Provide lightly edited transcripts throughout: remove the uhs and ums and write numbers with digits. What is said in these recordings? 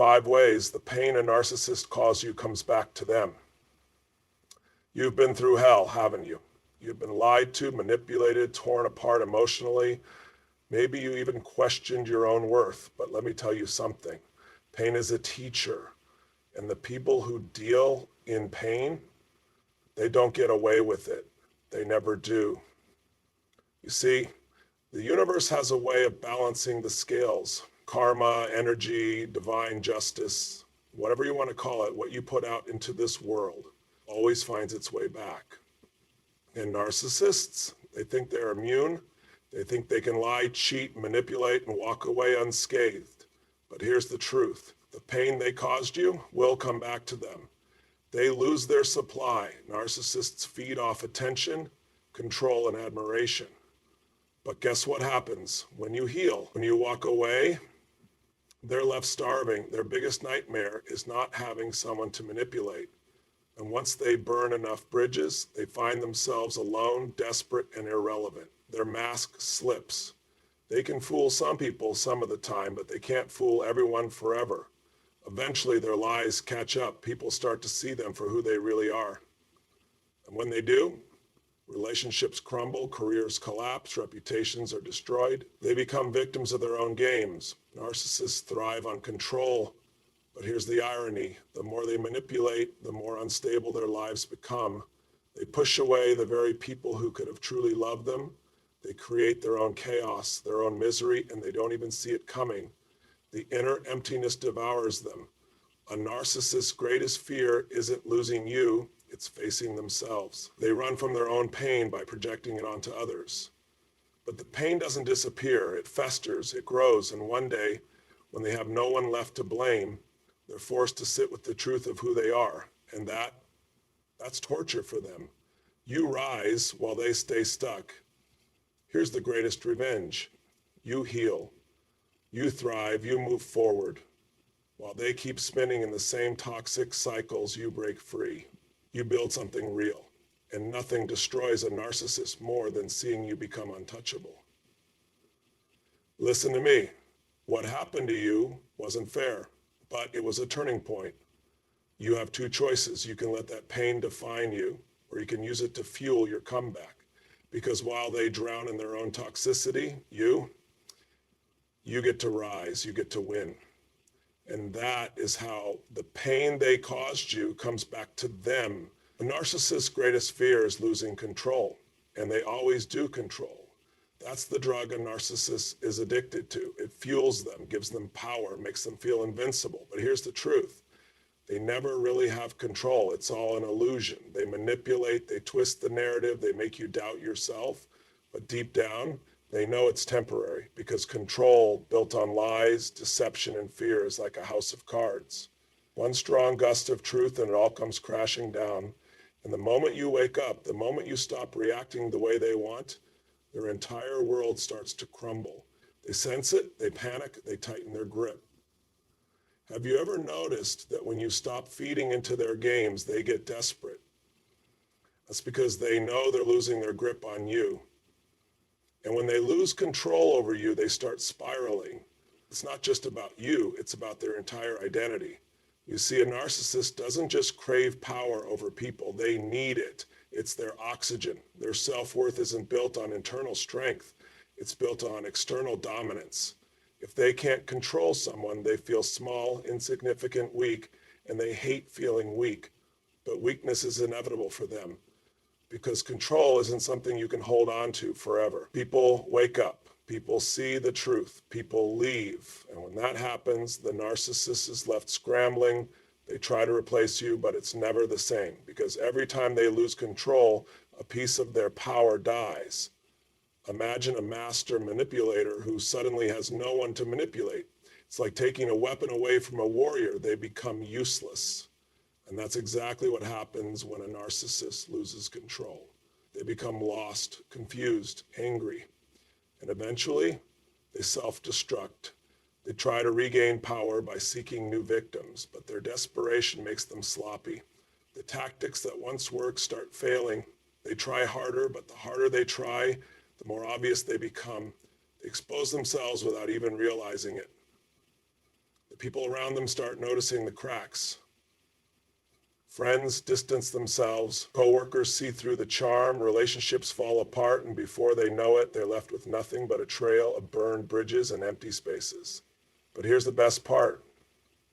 5 ways the pain a narcissist caused you comes back to them. You've been through hell, haven't you? You've been lied to, manipulated, torn apart emotionally. Maybe you even questioned your own worth. But let me tell you something. Pain is a teacher. And the people who deal in pain, they don't get away with it. They never do. You see, the universe has a way of balancing the scales. Karma, energy, divine justice, whatever you want to call it, what you put out into this world always finds its way back. And narcissists, they think they're immune. They think they can lie, cheat, manipulate, and walk away unscathed. But here's the truth. The pain they caused you will come back to them. They lose their supply. Narcissists feed off attention, control, and admiration. But guess what happens when you heal? When you walk away, they're left starving. Their biggest nightmare is not having someone to manipulate. And once they burn enough bridges, they find themselves alone, desperate, and irrelevant. Their mask slips. They can fool some people some of the time, but they can't fool everyone forever. Eventually, their lies catch up. People start to see them for who they really are. And when they do, relationships crumble, careers collapse, reputations are destroyed. They become victims of their own games. Narcissists thrive on control. But here's the irony. The more they manipulate, the more unstable their lives become. They push away the very people who could have truly loved them. They create their own chaos, their own misery, and they don't even see it coming. The inner emptiness devours them. A narcissist's greatest fear isn't losing you, it's facing themselves. They run from their own pain by projecting it onto others. But the pain doesn't disappear, it festers, it grows, and one day, when they have no one left to blame, they're forced to sit with the truth of who they are, and that's torture for them. You rise while they stay stuck. Here's the greatest revenge. You heal. You thrive, you move forward. While they keep spinning in the same toxic cycles, you break free. You build something real. And nothing destroys a narcissist more than seeing you become untouchable. Listen to me. What happened to you wasn't fair, but it was a turning point. You have 2 choices. You can let that pain define you, or you can use it to fuel your comeback. Because while they drown in their own toxicity, you get to rise, you get to win. And that is how the pain they caused you comes back to them. A narcissist's greatest fear is losing control, and they always do control. That's the drug a narcissist is addicted to. It fuels them, gives them power, makes them feel invincible. But here's the truth. They never really have control. It's all an illusion. They manipulate, they twist the narrative, they make you doubt yourself. But deep down, they know it's temporary because control built on lies, deception, and fear is like a house of cards. One strong gust of truth and it all comes crashing down. And the moment you wake up, the moment you stop reacting the way they want, their entire world starts to crumble. They sense it, they panic, they tighten their grip. Have you ever noticed that when you stop feeding into their games, they get desperate? That's because they know they're losing their grip on you. And when they lose control over you, they start spiraling. It's not just about you, it's about their entire identity. You see, a narcissist doesn't just crave power over people, they need it. It's their oxygen. Their self-worth isn't built on internal strength, it's built on external dominance. If they can't control someone, they feel small, insignificant, weak, and they hate feeling weak. But weakness is inevitable for them because control isn't something you can hold on to forever. People wake up, people see the truth, people leave. And when that happens, the narcissist is left scrambling. They try to replace you, but it's never the same because every time they lose control, a piece of their power dies. Imagine a master manipulator who suddenly has no one to manipulate. It's like taking a weapon away from a warrior. They become useless. And that's exactly what happens when a narcissist loses control. They become lost, confused, angry, and eventually they self-destruct. They try to regain power by seeking new victims, but their desperation makes them sloppy. The tactics that once worked start failing. They try harder, but the harder they try, the more obvious they become. They expose themselves without even realizing it. The people around them start noticing the cracks. Friends distance themselves, coworkers see through the charm, relationships fall apart, and before they know it, they're left with nothing but a trail of burned bridges and empty spaces. But here's the best part.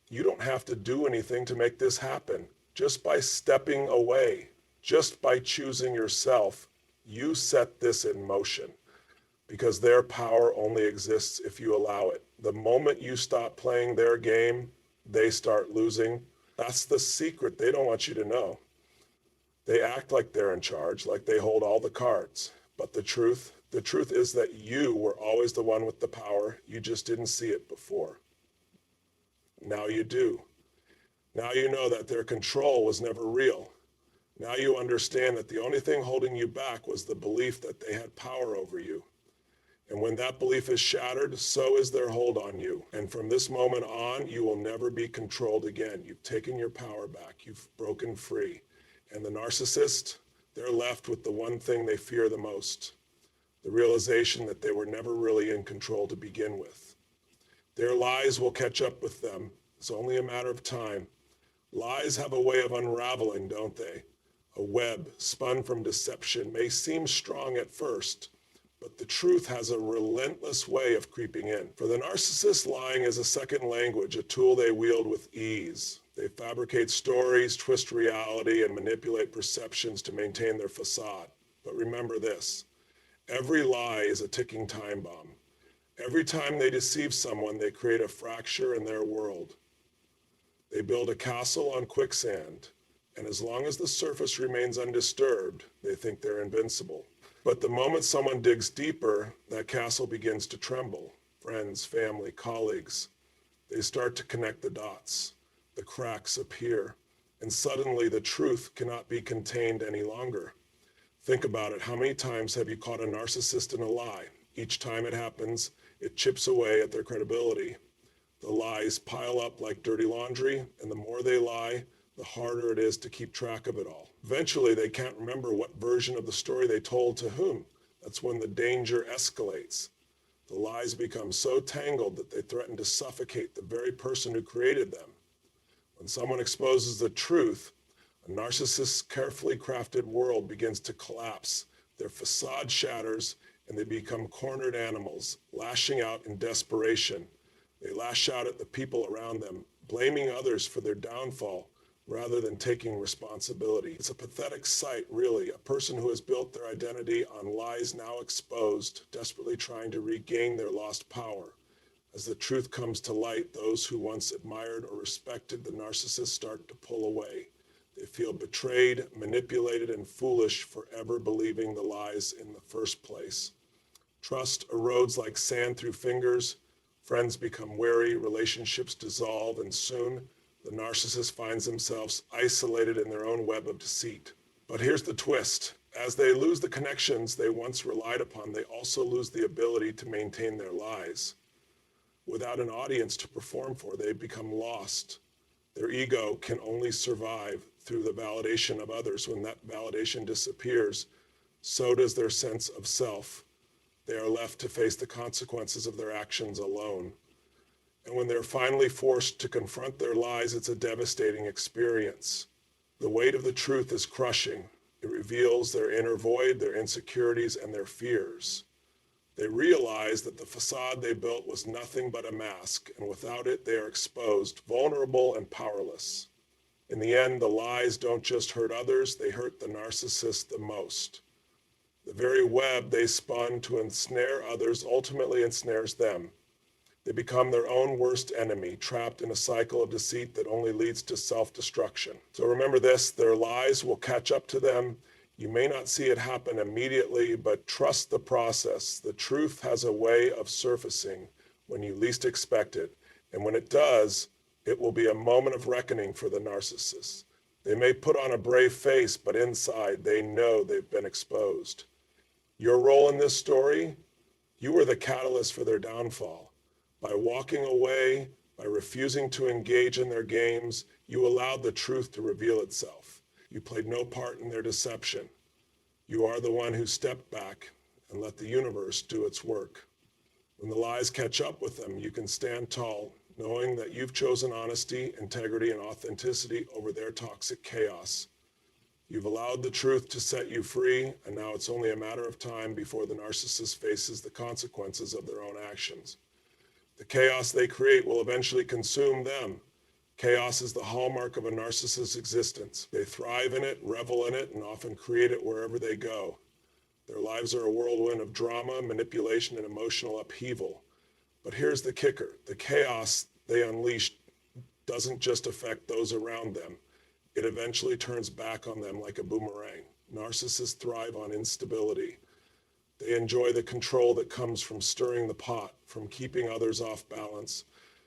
You don't have to do anything to make this happen. Just by stepping away, just by choosing yourself, you set this in motion, because their power only exists if you allow it. The moment you stop playing their game, they start losing. That's the secret they don't want you to know. They act like they're in charge, like they hold all the cards. But the truth is that you were always the one with the power. You just didn't see it before. Now you do. Now you know that their control was never real. Now you understand that the only thing holding you back was the belief that they had power over you. And when that belief is shattered, so is their hold on you. And from this moment on, you will never be controlled again. You've taken your power back. You've broken free. And the narcissist, they're left with the one thing they fear the most, the realization that they were never really in control to begin with. Their lies will catch up with them. It's only a matter of time. Lies have a way of unraveling, don't they? A web spun from deception may seem strong at first, but the truth has a relentless way of creeping in. For the narcissist, lying is a second language, a tool they wield with ease. They fabricate stories, twist reality, and manipulate perceptions to maintain their facade. But remember this, every lie is a ticking time bomb. Every time they deceive someone, they create a fracture in their world. They build a castle on quicksand, and as long as the surface remains undisturbed, they think they're invincible. But the moment someone digs deeper, that castle begins to tremble. Friends, family, colleagues, they start to connect the dots. The cracks appear, and suddenly the truth cannot be contained any longer. Think about it. How many times have you caught a narcissist in a lie? Each time it happens, it chips away at their credibility. The lies pile up like dirty laundry, and the more they lie, the harder it is to keep track of it all. Eventually, they can't remember what version of the story they told to whom. That's when the danger escalates. The lies become so tangled that they threaten to suffocate the very person who created them. When someone exposes the truth, a narcissist's carefully crafted world begins to collapse. Their facade shatters, and they become cornered animals, lashing out in desperation. They lash out at the people around them, blaming others for their downfall, rather than taking responsibility. It's a pathetic sight, really. A person who has built their identity on lies now exposed, desperately trying to regain their lost power. As the truth comes to light, those who once admired or respected the narcissist start to pull away. They feel betrayed, manipulated, and foolish for ever believing the lies in the first place. Trust erodes like sand through fingers. Friends become wary, relationships dissolve, and soon, the narcissist finds themselves isolated in their own web of deceit. But here's the twist. As they lose the connections they once relied upon, they also lose the ability to maintain their lies. Without an audience to perform for, they become lost. Their ego can only survive through the validation of others. When that validation disappears, so does their sense of self. They are left to face the consequences of their actions alone. And when they're finally forced to confront their lies, it's a devastating experience. The weight of the truth is crushing. It reveals their inner void, their insecurities, and their fears. They realize that the facade they built was nothing but a mask, and without it, they are exposed, vulnerable, and powerless. In the end, the lies don't just hurt others, they hurt the narcissist the most. The very web they spun to ensnare others ultimately ensnares them. They become their own worst enemy, trapped in a cycle of deceit that only leads to self-destruction. So remember this, their lies will catch up to them. You may not see it happen immediately, but trust the process. The truth has a way of surfacing when you least expect it. And when it does, it will be a moment of reckoning for the narcissist. They may put on a brave face, but inside they know they've been exposed. Your role in this story, you were the catalyst for their downfall. By walking away, by refusing to engage in their games, you allowed the truth to reveal itself. You played no part in their deception. You are the one who stepped back and let the universe do its work. When the lies catch up with them, you can stand tall. knowing that you've chosen honesty, integrity, and authenticity over their toxic chaos. You've allowed the truth to set you free, and now it's only a matter of time before the narcissist faces the consequences of their own actions. The chaos they create will eventually consume them. Chaos is the hallmark of a narcissist's existence. They thrive in it, revel in it, and often create it wherever they go. Their lives are a whirlwind of drama, manipulation, and emotional upheaval. But here's the kicker. The chaos they unleash doesn't just affect those around them. It eventually turns back on them like a boomerang. Narcissists thrive on instability. They enjoy the control that comes from stirring the pot, from keeping others off balance.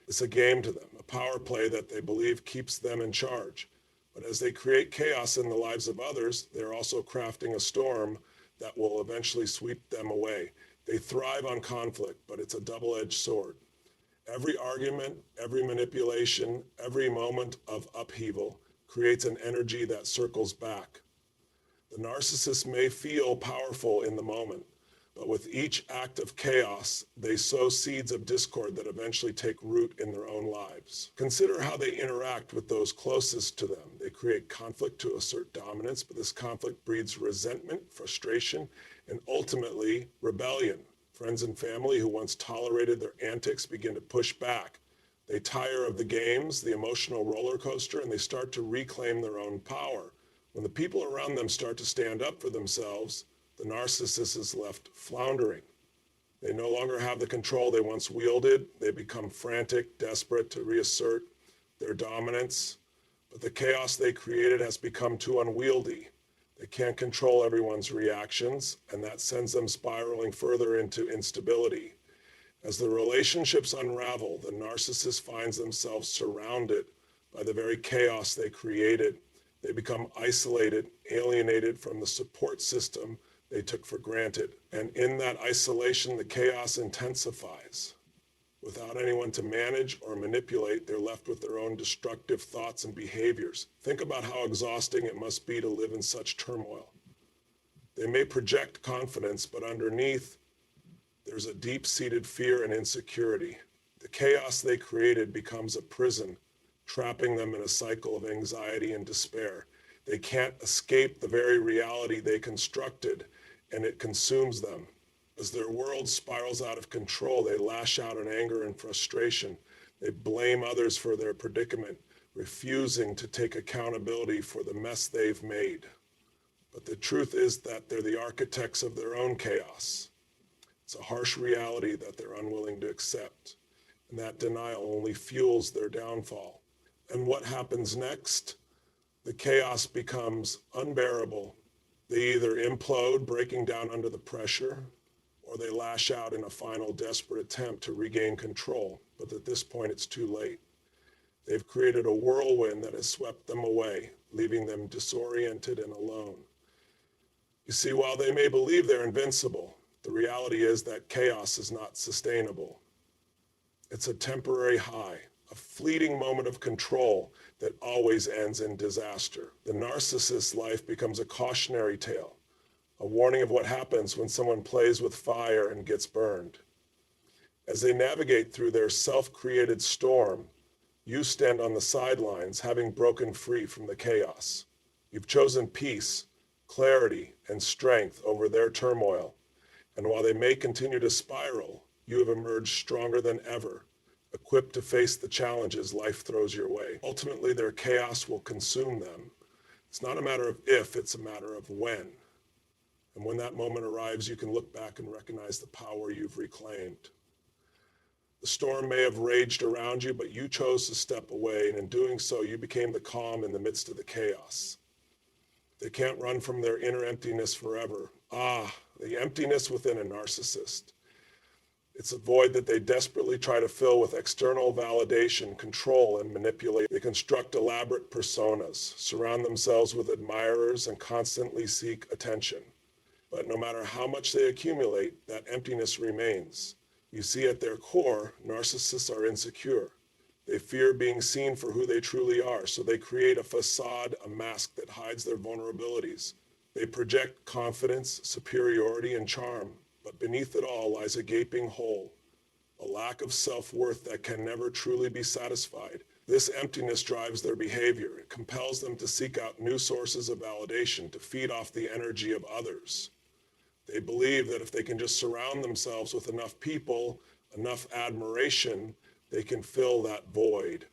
It's a game to them, a power play that they believe keeps them in charge. But as they create chaos in the lives of others, they're also crafting a storm that will eventually sweep them away. They thrive on conflict, but it's a double-edged sword. Every argument, every manipulation, every moment of upheaval creates an energy that circles back. The narcissist may feel powerful in the moment, but with each act of chaos, they sow seeds of discord that eventually take root in their own lives. Consider how they interact with those closest to them. They create conflict to assert dominance, but this conflict breeds resentment, frustration, and ultimately rebellion. Friends and family who once tolerated their antics begin to push back. They tire of the games, the emotional roller coaster, and they start to reclaim their own power. When the people around them start to stand up for themselves, the narcissist is left floundering. They no longer have the control they once wielded. They become frantic, desperate to reassert their dominance. But the chaos they created has become too unwieldy. They can't control everyone's reactions, and that sends them spiraling further into instability. As the relationships unravel, the narcissist finds themselves surrounded by the very chaos they created. They become isolated, alienated from the support system they took for granted. And in that isolation, the chaos intensifies. Without anyone to manage or manipulate, they're left with their own destructive thoughts and behaviors. Think about how exhausting it must be to live in such turmoil. They may project confidence, but underneath, there's a deep-seated fear and insecurity. The chaos they created becomes a prison, trapping them in a cycle of anxiety and despair. They can't escape the very reality they constructed, and it consumes them. As their world spirals out of control, they lash out in anger and frustration. They blame others for their predicament, refusing to take accountability for the mess they've made. But the truth is that they're the architects of their own chaos. It's a harsh reality that they're unwilling to accept, and that denial only fuels their downfall. And what happens next? The chaos becomes unbearable. They either implode, breaking down under the pressure, or they lash out in a final desperate attempt to regain control. But at this point, it's too late. They've created a whirlwind that has swept them away, leaving them disoriented and alone. You see, while they may believe they're invincible, the reality is that chaos is not sustainable. It's a temporary high, a fleeting moment of control that always ends in disaster. The narcissist's life becomes a cautionary tale, a warning of what happens when someone plays with fire and gets burned. As they navigate through their self-created storm, you stand on the sidelines, having broken free from the chaos. You've chosen peace, clarity, and strength over their turmoil. And while they may continue to spiral, you have emerged stronger than ever, equipped to face the challenges life throws your way. Ultimately, their chaos will consume them. It's not a matter of if, it's a matter of when. And when that moment arrives, you can look back and recognize the power you've reclaimed. The storm may have raged around you, but you chose to step away, and in doing so, you became the calm in the midst of the chaos. They can't run from their inner emptiness forever. The emptiness within a narcissist. It's a void that they desperately try to fill with external validation, control, and manipulation. They construct elaborate personas, surround themselves with admirers, and constantly seek attention. But no matter how much they accumulate, that emptiness remains. You see, at their core, narcissists are insecure. They fear being seen for who they truly are, so they create a facade, a mask that hides their vulnerabilities. They project confidence, superiority, and charm, but beneath it all lies a gaping hole, a lack of self-worth that can never truly be satisfied. This emptiness drives their behavior. It compels them to seek out new sources of validation, to feed off the energy of others. They believe that if they can just surround themselves with enough people, enough admiration, they can fill that void.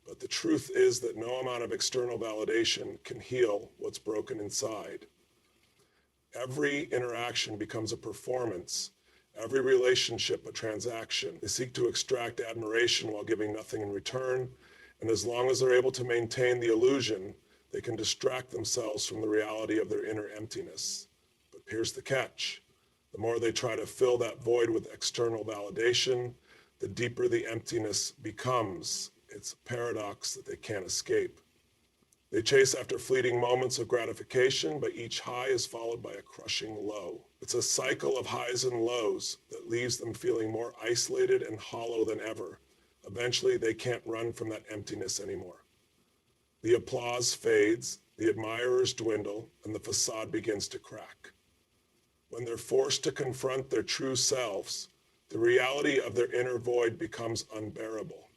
But the truth is that no amount of external validation can heal what's broken inside. Every interaction becomes a performance, every relationship a transaction. They seek to extract admiration while giving nothing in return, and as long as they're able to maintain the illusion, they can distract themselves from the reality of their inner emptiness. But here's the catch. The more they try to fill that void with external validation, the deeper the emptiness becomes. It's a paradox that they can't escape. They chase after fleeting moments of gratification, but each high is followed by a crushing low. It's a cycle of highs and lows that leaves them feeling more isolated and hollow than ever. Eventually, they can't run from that emptiness anymore. The applause fades, the admirers dwindle, and the facade begins to crack. When they're forced to confront their true selves, the reality of their inner void becomes unbearable.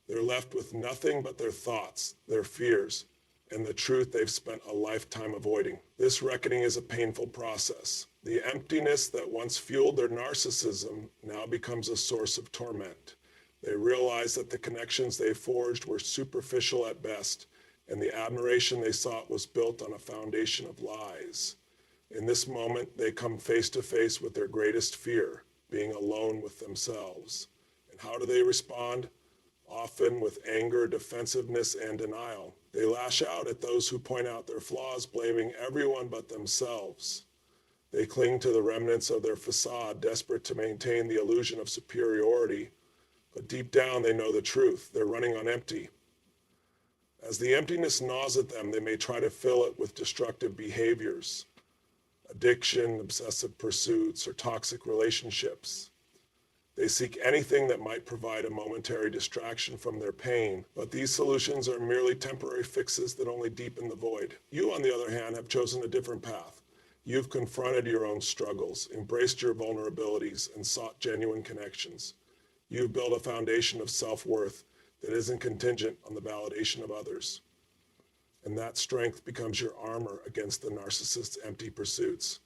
They're left with nothing but their thoughts, their fears, and the truth they've spent a lifetime avoiding. This reckoning is a painful process. The emptiness that once fueled their narcissism now becomes a source of torment. They realize that the connections they forged were superficial at best, and the admiration they sought was built on a foundation of lies. In this moment, they come face to face with their greatest fear, being alone with themselves. And how do they respond? Often with anger, defensiveness, and denial. They lash out at those who point out their flaws, blaming everyone but themselves. They cling to the remnants of their facade, desperate to maintain the illusion of superiority. But deep down, they know the truth. They're running on empty. As the emptiness gnaws at them, they may try to fill it with destructive behaviors, addiction, obsessive pursuits, or toxic relationships. They seek anything that might provide a momentary distraction from their pain, but these solutions are merely temporary fixes that only deepen the void. You, on the other hand, have chosen a different path. You've confronted your own struggles, embraced your vulnerabilities, and sought genuine connections. You've built a foundation of self-worth that isn't contingent on the validation of others. And that strength becomes your armor against the narcissist's empty pursuits.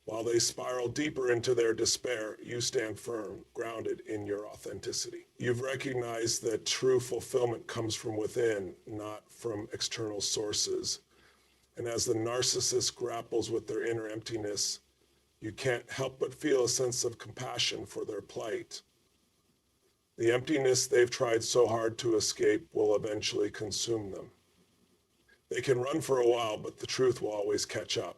While they spiral deeper into their despair, you stand firm, grounded in your authenticity. You've recognized that true fulfillment comes from within, not from external sources. And as the narcissist grapples with their inner emptiness, you can't help but feel a sense of compassion for their plight. The emptiness they've tried so hard to escape will eventually consume them. They can run for a while, but the truth will always catch up.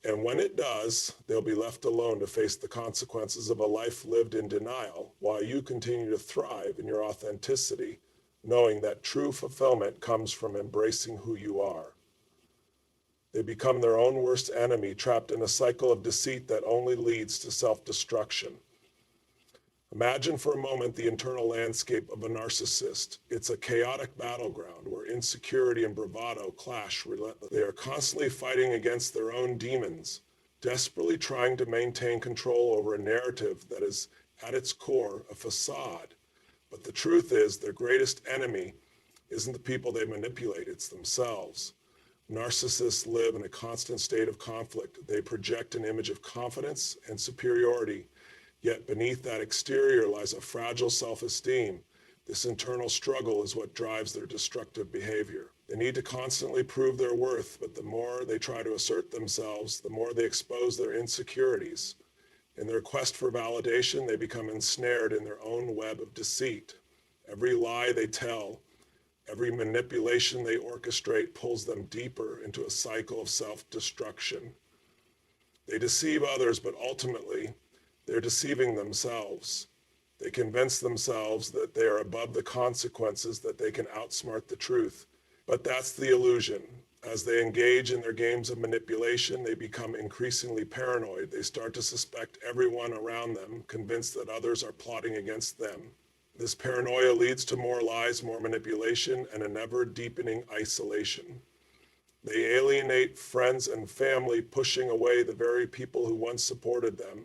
And when it does, they'll be left alone to face the consequences of a life lived in denial, while you continue to thrive in your authenticity, knowing that true fulfillment comes from embracing who you are. They become their own worst enemy, trapped in a cycle of deceit that only leads to self-destruction. Imagine for a moment the internal landscape of a narcissist. It's a chaotic battleground where insecurity and bravado clash relentlessly. They are constantly fighting against their own demons, desperately trying to maintain control over a narrative that is, at its core, a facade. But the truth is, their greatest enemy isn't the people they manipulate, it's themselves. Narcissists live in a constant state of conflict. They project an image of confidence and superiority. Yet beneath that exterior lies a fragile self-esteem. This internal struggle is what drives their destructive behavior. They need to constantly prove their worth, but the more they try to assert themselves, the more they expose their insecurities. In their quest for validation, they become ensnared in their own web of deceit. Every lie they tell, every manipulation they orchestrate pulls them deeper into a cycle of self-destruction. They deceive others, but ultimately, they're deceiving themselves. They convince themselves that they are above the consequences, that they can outsmart the truth. But that's the illusion. As they engage in their games of manipulation, they become increasingly paranoid. They start to suspect everyone around them, convinced that others are plotting against them. This paranoia leads to more lies, more manipulation, and a never-deepening isolation. They alienate friends and family, pushing away the very people who once supported them.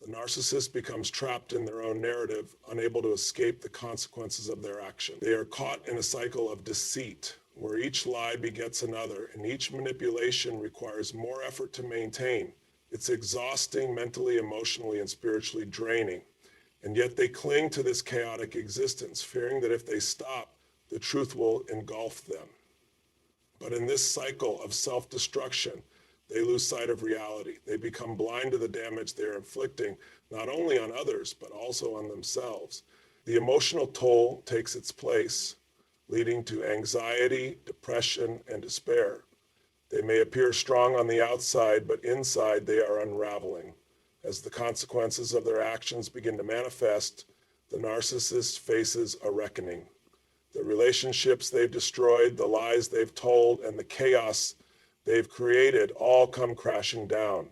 The narcissist becomes trapped in their own narrative, unable to escape the consequences of their action. They are caught in a cycle of deceit, where each lie begets another, and each manipulation requires more effort to maintain. It's exhausting mentally, emotionally, and spiritually draining. And yet they cling to this chaotic existence, fearing that if they stop, the truth will engulf them. But in this cycle of self-destruction, they lose sight of reality. They become blind to the damage they are inflicting, not only on others, but also on themselves. The emotional toll takes its place, leading to anxiety, depression, and despair. They may appear strong on the outside, but inside they are unraveling. As the consequences of their actions begin to manifest, the narcissist faces a reckoning. The relationships they've destroyed, the lies they've told, and the chaos they've created all come crashing down.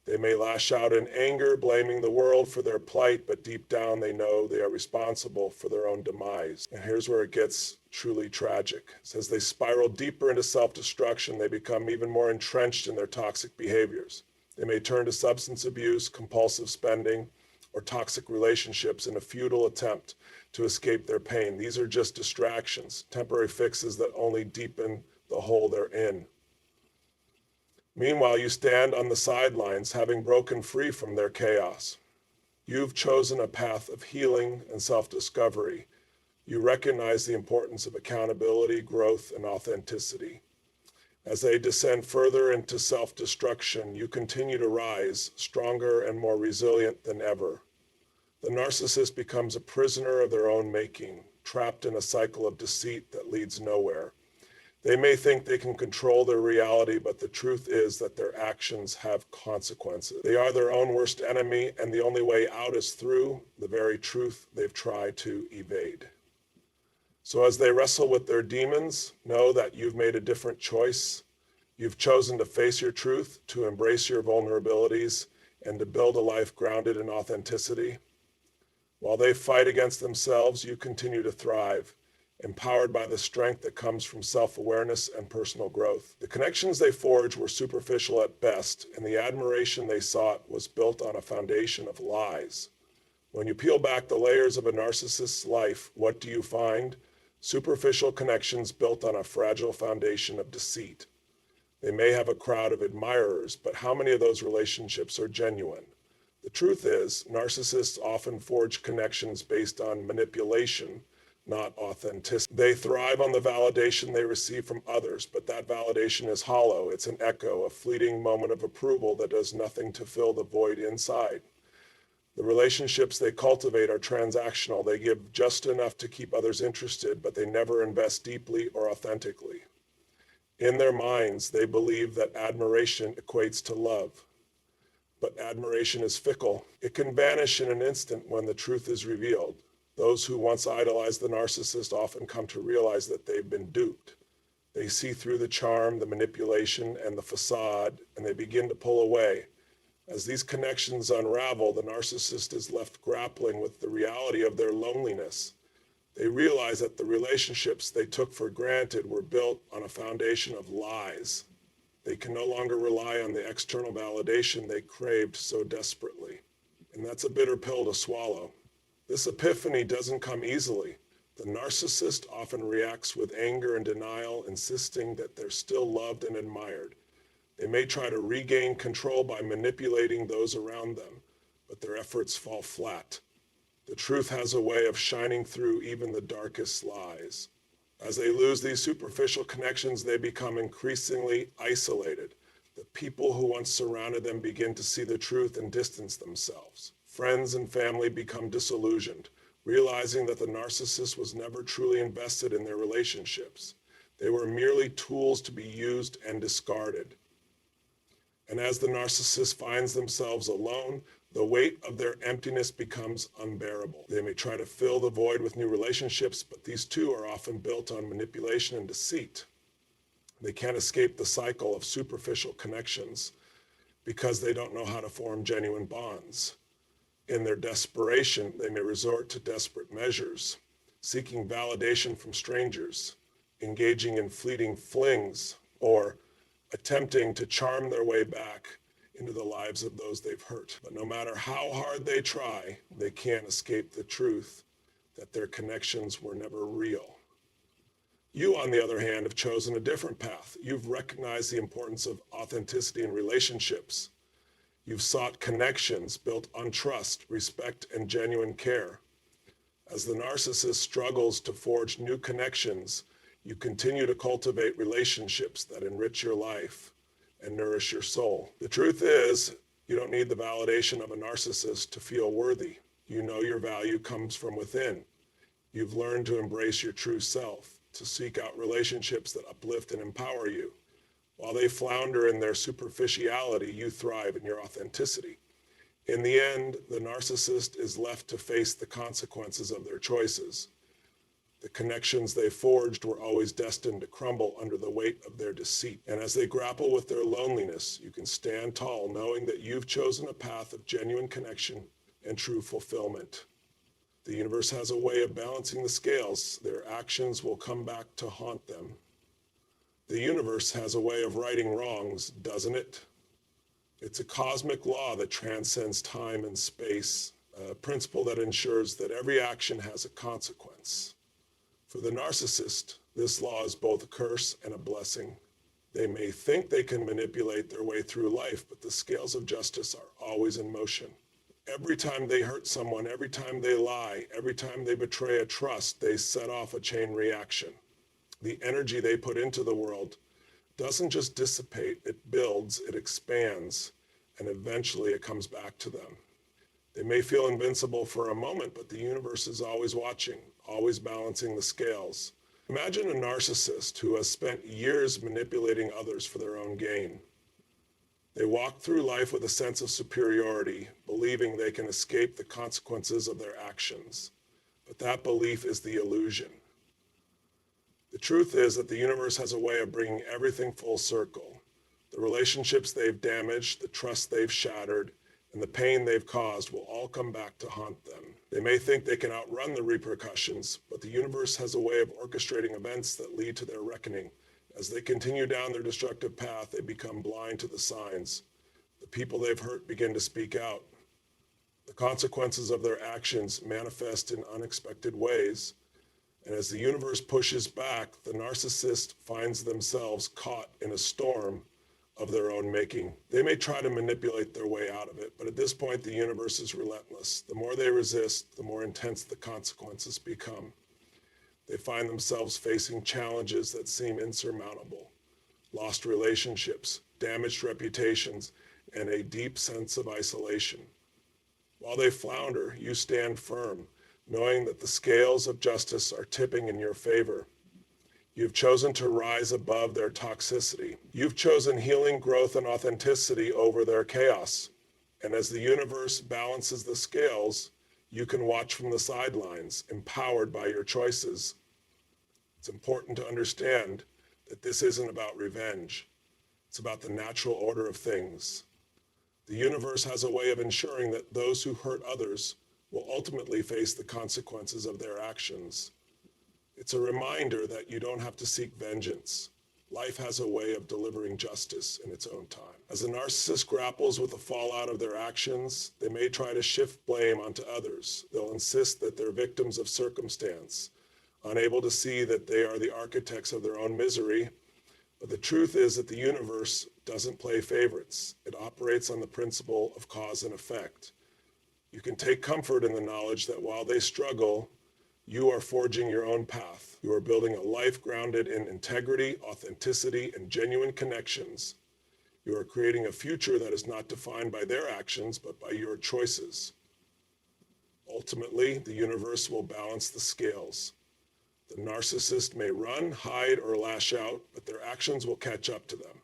They may lash out in anger, blaming the world for their plight, but deep down they know they are responsible for their own demise. And here's where it gets truly tragic. As they spiral deeper into self-destruction, they become even more entrenched in their toxic behaviors. They may turn to substance abuse, compulsive spending, or toxic relationships in a futile attempt to escape their pain. These are just distractions, temporary fixes that only deepen the hole they're in. Meanwhile, you stand on the sidelines, having broken free from their chaos. You've chosen a path of healing and self-discovery. You recognize the importance of accountability, growth, and authenticity. As they descend further into self-destruction, you continue to rise, stronger and more resilient than ever. The narcissist becomes a prisoner of their own making, trapped in a cycle of deceit that leads nowhere. They may think they can control their reality, but the truth is that their actions have consequences. They are their own worst enemy, and the only way out is through the very truth they've tried to evade. So as they wrestle with their demons, know that you've made a different choice. You've chosen to face your truth, to embrace your vulnerabilities, and to build a life grounded in authenticity. While they fight against themselves, you continue to thrive, empowered by the strength that comes from self-awareness and personal growth. The connections they forged were superficial at best, and the admiration they sought was built on a foundation of lies. When you peel back the layers of a narcissist's life, what do you find? Superficial connections built on a fragile foundation of deceit. They may have a crowd of admirers, but how many of those relationships are genuine? The truth is, narcissists often forge connections based on manipulation, not authenticity. They thrive on the validation they receive from others, but that validation is hollow. It's an echo, a fleeting moment of approval that does nothing to fill the void inside. The relationships they cultivate are transactional. They give just enough to keep others interested, but they never invest deeply or authentically. In their minds, they believe that admiration equates to love. But admiration is fickle. It can vanish in an instant when the truth is revealed. Those who once idolized the narcissist often come to realize that they've been duped. They see through the charm, the manipulation, and the facade, and they begin to pull away. As these connections unravel, the narcissist is left grappling with the reality of their loneliness. They realize that the relationships they took for granted were built on a foundation of lies. They can no longer rely on the external validation they craved so desperately. And that's a bitter pill to swallow. This epiphany doesn't come easily. The narcissist often reacts with anger and denial, insisting that they're still loved and admired. They may try to regain control by manipulating those around them, but their efforts fall flat. The truth has a way of shining through even the darkest lies. As they lose these superficial connections, they become increasingly isolated. The people who once surrounded them begin to see the truth and distance themselves. Friends and family become disillusioned, realizing that the narcissist was never truly invested in their relationships. They were merely tools to be used and discarded. And as the narcissist finds themselves alone, the weight of their emptiness becomes unbearable. They may try to fill the void with new relationships, but these too are often built on manipulation and deceit. They can't escape the cycle of superficial connections because they don't know how to form genuine bonds. In their desperation, they may resort to desperate measures, seeking validation from strangers, engaging in fleeting flings, or attempting to charm their way back into the lives of those they've hurt. But no matter how hard they try, they can't escape the truth that their connections were never real. You, on the other hand, have chosen a different path. You've recognized the importance of authenticity in relationships. You've sought connections built on trust, respect, and genuine care. As the narcissist struggles to forge new connections, you continue to cultivate relationships that enrich your life and nourish your soul. The truth is, you don't need the validation of a narcissist to feel worthy. You know your value comes from within. You've learned to embrace your true self, to seek out relationships that uplift and empower you. While they flounder in their superficiality, you thrive in your authenticity. In the end, the narcissist is left to face the consequences of their choices. The connections they forged were always destined to crumble under the weight of their deceit. And as they grapple with their loneliness, you can stand tall knowing that you've chosen a path of genuine connection and true fulfillment. The universe has a way of balancing the scales. Their actions will come back to haunt them. The universe has a way of righting wrongs, doesn't it? It's a cosmic law that transcends time and space, a principle that ensures that every action has a consequence. For the narcissist, this law is both a curse and a blessing. They may think they can manipulate their way through life, but the scales of justice are always in motion. Every time they hurt someone, every time they lie, every time they betray a trust, they set off a chain reaction. The energy they put into the world doesn't just dissipate, it builds, it expands, and eventually it comes back to them. They may feel invincible for a moment, but the universe is always watching, always balancing the scales. Imagine a narcissist who has spent years manipulating others for their own gain. They walk through life with a sense of superiority, believing they can escape the consequences of their actions. But that belief is the illusion. The truth is that the universe has a way of bringing everything full circle. The relationships they've damaged, the trust they've shattered, and the pain they've caused will all come back to haunt them. They may think they can outrun the repercussions, but the universe has a way of orchestrating events that lead to their reckoning. As they continue down their destructive path, they become blind to the signs. The people they've hurt begin to speak out. The consequences of their actions manifest in unexpected ways. And as the universe pushes back, the narcissist finds themselves caught in a storm of their own making. They may try to manipulate their way out of it, but at this point, the universe is relentless. The more they resist, the more intense the consequences become. They find themselves facing challenges that seem insurmountable. Lost relationships, damaged reputations, and a deep sense of isolation. While they flounder, you stand firm, knowing that the scales of justice are tipping in your favor. You've chosen to rise above their toxicity. You've chosen healing, growth, and authenticity over their chaos. And as the universe balances the scales, you can watch from the sidelines, empowered by your choices. It's important to understand that this isn't about revenge. It's about the natural order of things. The universe has a way of ensuring that those who hurt others will ultimately face the consequences of their actions. It's a reminder that you don't have to seek vengeance. Life has a way of delivering justice in its own time. As the narcissist grapples with the fallout of their actions, they may try to shift blame onto others. They'll insist that they're victims of circumstance, unable to see that they are the architects of their own misery. But the truth is that the universe doesn't play favorites. It operates on the principle of cause and effect. You can take comfort in the knowledge that while they struggle, you are forging your own path. You are building a life grounded in integrity, authenticity, and genuine connections. You are creating a future that is not defined by their actions, but by your choices. Ultimately, the universe will balance the scales. The narcissist may run, hide, or lash out, but their actions will catch up to them.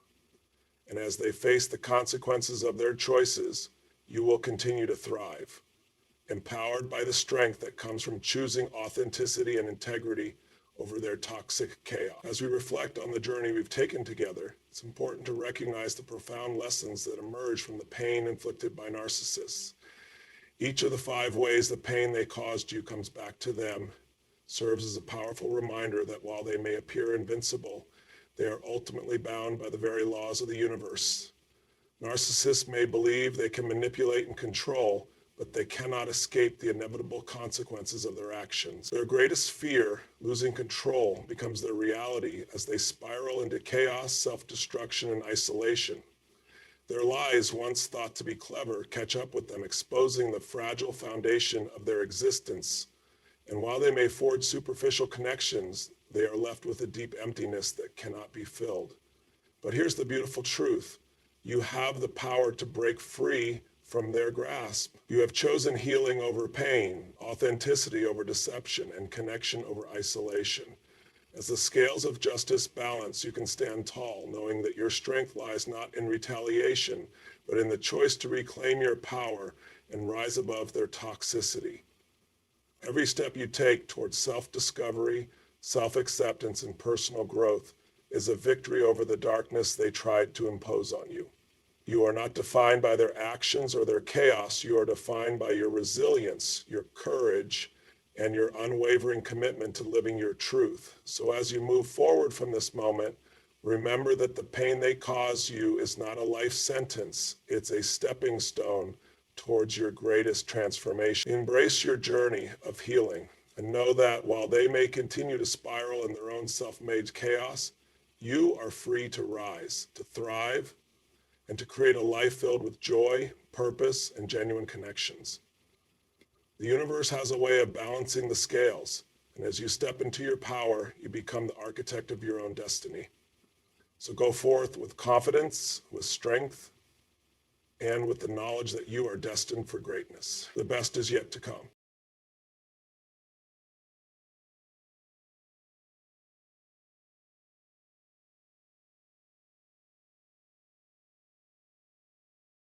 And as they face the consequences of their choices, you will continue to thrive, empowered by the strength that comes from choosing authenticity and integrity over their toxic chaos. As we reflect on the journey we've taken together, it's important to recognize the profound lessons that emerge from the pain inflicted by narcissists. Each of the 5 ways the pain they caused you comes back to them serves as a powerful reminder that while they may appear invincible, they are ultimately bound by the very laws of the universe. Narcissists may believe they can manipulate and control, but they cannot escape the inevitable consequences of their actions. Their greatest fear, losing control, becomes their reality as they spiral into chaos, self-destruction, and isolation. Their lies, once thought to be clever, catch up with them, exposing the fragile foundation of their existence. And while they may forge superficial connections, they are left with a deep emptiness that cannot be filled. But here's the beautiful truth. You have the power to break free from their grasp. You have chosen healing over pain, authenticity over deception, and connection over isolation. As the scales of justice balance, you can stand tall, knowing that your strength lies not in retaliation, but in the choice to reclaim your power and rise above their toxicity. Every step you take towards self-discovery, self-acceptance, and personal growth is a victory over the darkness they tried to impose on you. You are not defined by their actions or their chaos. You are defined by your resilience, your courage, and your unwavering commitment to living your truth. So as you move forward from this moment, remember that the pain they cause you is not a life sentence. It's a stepping stone towards your greatest transformation. Embrace your journey of healing and know that while they may continue to spiral in their own self-made chaos, you are free to rise, to thrive, and to create a life filled with joy, purpose, and genuine connections. The universe has a way of balancing the scales, and as you step into your power, you become the architect of your own destiny. So go forth with confidence, with strength, and with the knowledge that you are destined for greatness. The best is yet to come.